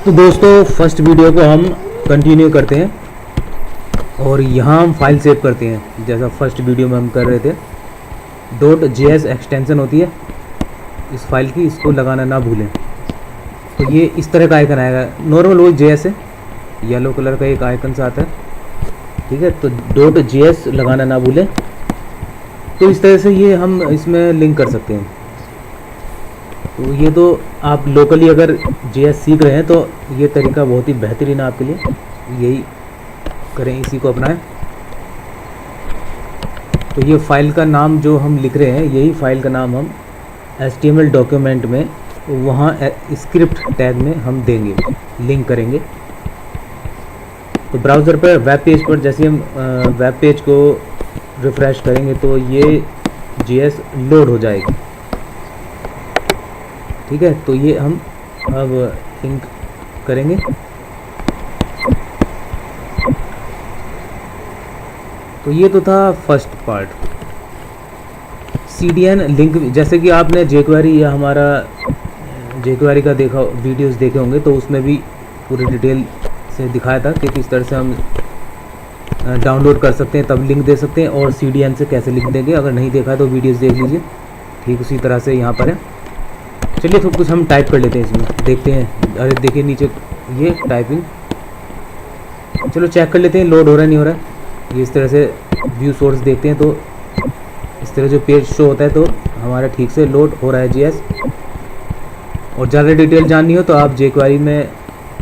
तो दोस्तों first video को हम कंटिन्यू करते हैं और यहाँ हम फाइल सेव करते हैं जैसा फर्स्ट वीडियो में हम कर रहे थे। .js एक्सटेंशन होती है इस फाइल की, इसको लगाना ना भूलें। तो ये इस तरह का आइकन आएगा, नॉर्मल वो JS है, येलो कलर का एक आइकन से आता है, ठीक है। तो .js लगाना ना भूलें। तो इस तरह से ये हम इसमें लिंक कर सकते हैं। तो ये तो आप लोकली अगर JS सीख रहे हैं तो ये तरीका बहुत ही बेहतरीन है आपके लिए, यही करें, इसी को अपनाएं। तो ये फाइल का नाम जो हम लिख रहे हैं, यही फाइल का नाम हम HTML डॉक्यूमेंट में वहाँ स्क्रिप्ट टैग में हम देंगे, लिंक करेंगे। तो ब्राउज़र पर वेब पेज पर जैसे हम वेब पेज को रिफ़्रेश करेंगे तो ये JS लोड हो जाएगी, ठीक है। तो ये हम अब लिंक करेंगे। तो ये तो था फर्स्ट पार्ट। CDN लिंक, जैसे कि आपने jQuery या हमारा jQuery का देखा वीडियोस देखे होंगे, तो उसमें भी पूरी डिटेल से दिखाया था कि किस तरह से हम डाउनलोड कर सकते हैं, तब लिंक दे सकते हैं, और CDN से कैसे लिंक देंगे। अगर नहीं देखा तो वीडियोस देख लीजिए। ठीक उसी तरह से यहाँ पर है। चलिए तो कुछ हम टाइप कर लेते हैं इसमें, देखते हैं। अरे देखिए नीचे ये टाइपिंग, चलो चेक कर लेते हैं लोड हो रहा है नहीं हो रहा है। ये इस तरह से व्यू सोर्स देखते हैं तो इस तरह जो पेज शो होता है तो हमारा ठीक से लोड हो रहा है JS। और ज़्यादा डिटेल जाननी हो तो आप jQuery में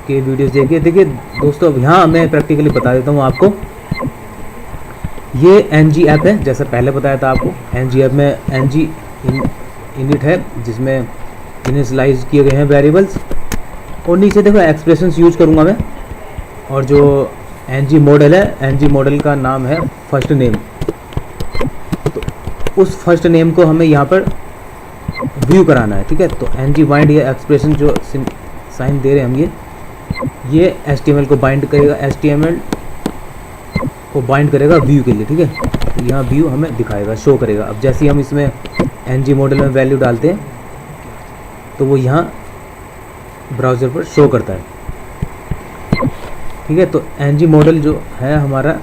के वीडियोस देखिए। देखिए दोस्तों, अब यहाँ मैं प्रैक्टिकली बता देता हूँ आपको। ये ng ऐप है, जैसा पहले बताया था आपको। ng ऐप में ng इनिट है जिसमें इनिशियलाइज किए गए हैं वेरिएबल्स, और नीचे देखो एक्सप्रेशंस यूज करूँगा मैं। और जो ng मॉडल है, ng मॉडल का नाम है फर्स्ट नेम। तो उस फर्स्ट नेम को हमें यहाँ पर व्यू कराना है, ठीक है। तो ng बाइंड, ये एक्सप्रेशन जो साइन दे रहे हैं हम, ये HTML को बाइंड करेगा, HTML को बाइंड करेगा व्यू के लिए, ठीक है। तो यहाँ व्यू हमें दिखाएगा, शो करेगा। अब जैसे ही हम इसमें ng मॉडल में वैल्यू डालते हैं तो वो यहाँ ब्राउज़र पर शो करता है, ठीक है। तो ng मॉडल जो है हमारा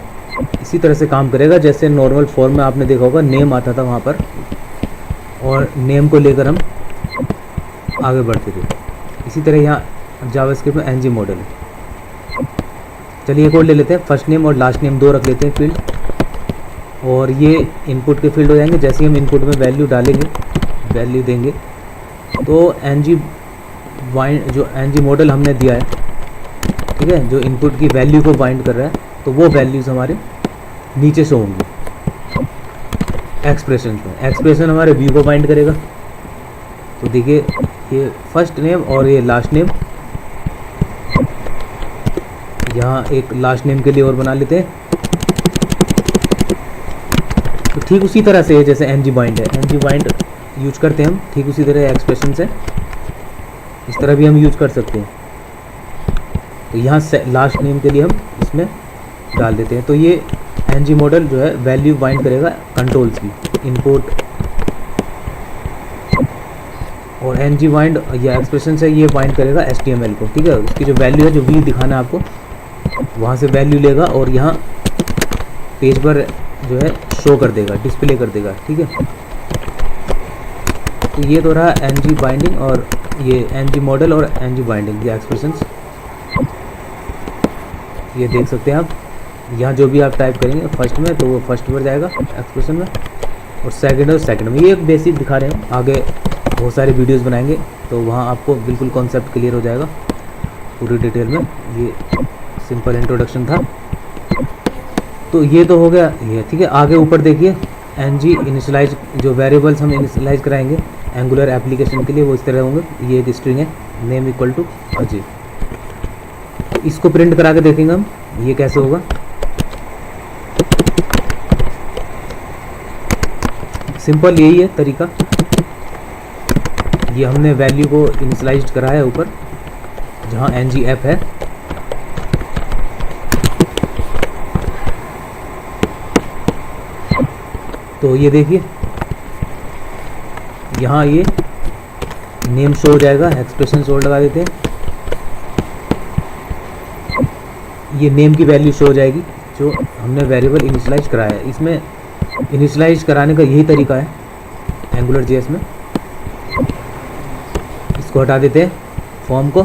इसी तरह से काम करेगा जैसे नॉर्मल फॉर्म में आपने देखा होगा नेम आता था वहाँ पर, और नेम को लेकर हम आगे बढ़ते थे। इसी तरह यहाँ जावास्क्रिप्ट में ng मॉडल है। चलिए एक और ले लेते हैं, फर्स्ट नेम और लास्ट नेम दो रख लेते हैं फील्ड, और ये इनपुट के फील्ड हो जाएंगे। जैसे ही हम इनपुट में वैल्यू डालेंगे, वैल्यू देंगे, तो ng बाइंड, जो ng मॉडल हमने दिया है, ठीक है, जो इनपुट की वैल्यू को बाइंड कर रहा है, तो वो वैल्यूज़ हमारे नीचे शो होंगी एक्सप्रेशन में। एक्सप्रेशन हमारे व्यू को बाइंड करेगा। तो देखिए ये फर्स्ट नेम और ये लास्ट नेम, यहाँ एक लास्ट नेम के लिए और बना लेते हैं। तो ठीक उसी तरह से जैसे ng बाइंड है, ng बाइंड यूज करते हैं हम, ठीक उसी तरह एक्सप्रेशन से इस तरह भी हम यूज कर सकते हैं। तो यहाँ से लास्ट नेम के लिए हम इसमें डाल देते हैं। तो ये ng मॉडल जो है वैल्यू बाइंड करेगा कंट्रोल्स की, इनपुट, और ng बाइंड या एक्सप्रेशन से ये बाइंड करेगा HTML को, ठीक है। उसकी जो वैल्यू है, जो व्यू दिखाना है आपको, वहाँ से वैल्यू लेगा और यहाँ पेज पर जो है शो कर देगा, डिस्प्ले कर देगा, ठीक है। तो ये तो रहा ng बाइंडिंग, और ये ng मॉडल और ng बाइंडिंग, ये एक्सप्रेशंस, ये देख सकते हैं आप। यहाँ जो भी आप टाइप करेंगे फर्स्ट में तो वो फर्स्ट पर जाएगा एक्सप्रेशन में, और सेकंड और सेकंड में। ये एक बेसिक दिखा रहे हैं, आगे बहुत सारे वीडियोस बनाएंगे तो वहाँ आपको बिल्कुल कॉन्सेप्ट क्लियर हो जाएगा पूरी डिटेल में। ये सिंपल इंट्रोडक्शन था। तो ये तो हो गया ये, ठीक है। आगे ऊपर देखिए ng इनिशियलाइज, जो वेरिएबल्स हम इनिशियलाइज कराएंगे एंगुलर एप्लीकेशन के लिए, वो इस तरह होंगे। ये एक स्ट्रिंग है, नेम इक्वल टू अजय। इसको प्रिंट करा के देखेंगे हम ये कैसे होगा। सिंपल यही है तरीका। ये हमने वैल्यू को इनिशियलाइज करा है ऊपर जहाँ ng ऐप है। तो ये देखिए यहाँ ये नेम शो हो जाएगा, एक्सप्रेशन शो लगा देते हैं। ये नेम की वैल्यू शो हो जाएगी जो हमने वेरिएबल इनिशियलाइज कराया है। इसमें इनिशियलाइज कराने का यही तरीका है एंगुलर जेएस में। इसको हटा देते हैं फॉर्म को,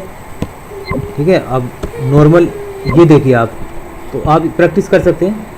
ठीक है। अब नॉर्मल ये देखिए आप, तो आप प्रैक्टिस कर सकते हैं।